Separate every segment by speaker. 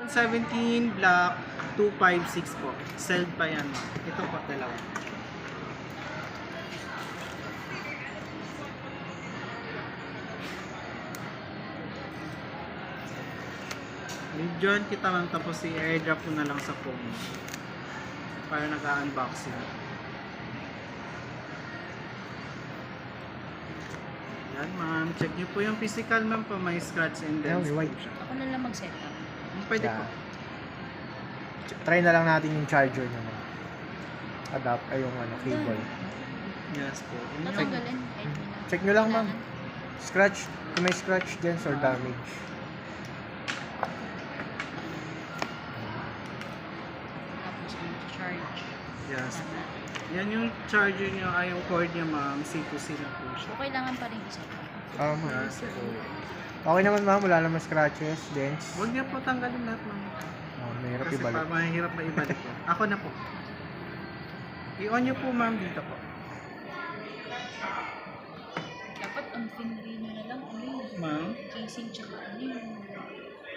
Speaker 1: 17 black 256 po. Sold pa yan. Ito po dalawa. Join kita lang tapos i-airdrop ko na lang sa phone para nag-unboxing. Yan ma'am, check nyo po yung physical ma'am po, may scratch and dents po siya.
Speaker 2: Ako na lang mag-set up.
Speaker 1: Pwede
Speaker 3: Yeah.
Speaker 1: po.
Speaker 3: Try na lang natin yung charger naman. Adapt ay yung cable.
Speaker 1: Yes po. Yun yung-
Speaker 2: Tatanggalin.
Speaker 3: Check nyo lang ma'am. Scratch, kung may scratch dents or damage.
Speaker 2: Tapos yung charge.
Speaker 1: Yes.
Speaker 2: Tama.
Speaker 1: Yan yung charger nyo, ay yung cord niya ma'am, C2C na po siya.
Speaker 2: So, kailangan pa rin i-set up.
Speaker 3: Tama.
Speaker 1: Yes po.
Speaker 3: Okay naman ma'am, wala naman scratches, dents.
Speaker 1: Huwag niya po tanggalin lahat ma'am.
Speaker 3: Mahirap
Speaker 1: Kasi
Speaker 3: ibalik.
Speaker 1: mahirap na ibalik po. Ako na po. I-on nyo po ma'am dito po.
Speaker 2: Dapat ang finry nyo na lang. Ano yung
Speaker 1: Ma'am?
Speaker 2: casing tsaka ano yung...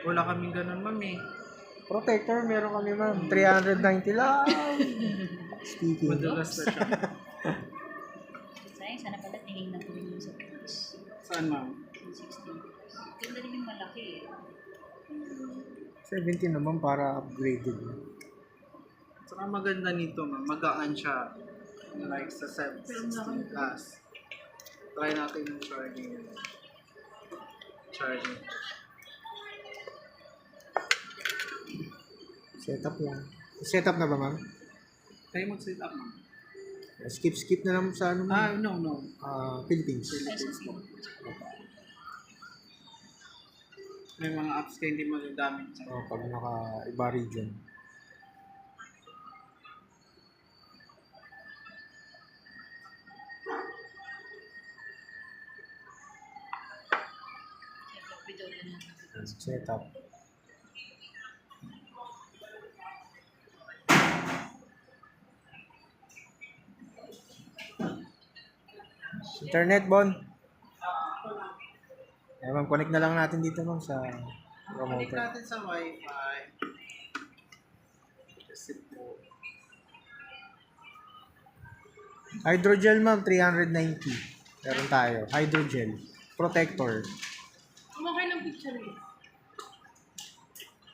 Speaker 1: Wala kaming ganun ma'am eh.
Speaker 3: Protector, meron kami ma'am. 390 lang. Speaking.
Speaker 1: Madulas na siya.
Speaker 2: Sayang, sana pala tinignan ko rin yung sa piece.
Speaker 1: Saan ma'am?
Speaker 2: 16. Ganda rin yung malaki eh.
Speaker 3: 17 naman para upgraded.
Speaker 1: Saka maganda nito ma'am, magaan siya. Like sa 16 plus. Try natin yung charging. Charging.
Speaker 3: Setup lang. Setup na ba ma'am?
Speaker 1: Tayo mag-set up ma'am.
Speaker 3: Skip na lang sa ano ma'am?
Speaker 1: No.
Speaker 3: Philippines.
Speaker 2: Ay, sa skin.
Speaker 1: May mga apps kayo hindi magagamit siya.
Speaker 3: Pag naka-iba region.
Speaker 2: Without the notification.
Speaker 3: Setup. Internet, Bon. Eh, ma'am, connect na lang natin dito ma'am sa
Speaker 1: Connect
Speaker 3: promoter.
Speaker 1: natin sa Wi-Fi. Kasi po.
Speaker 3: Hydrogel ma'am, 390. Meron tayo. Hydrogel. Protector.
Speaker 2: Kumakay ng picture yun.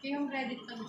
Speaker 2: Yung Reddit ano.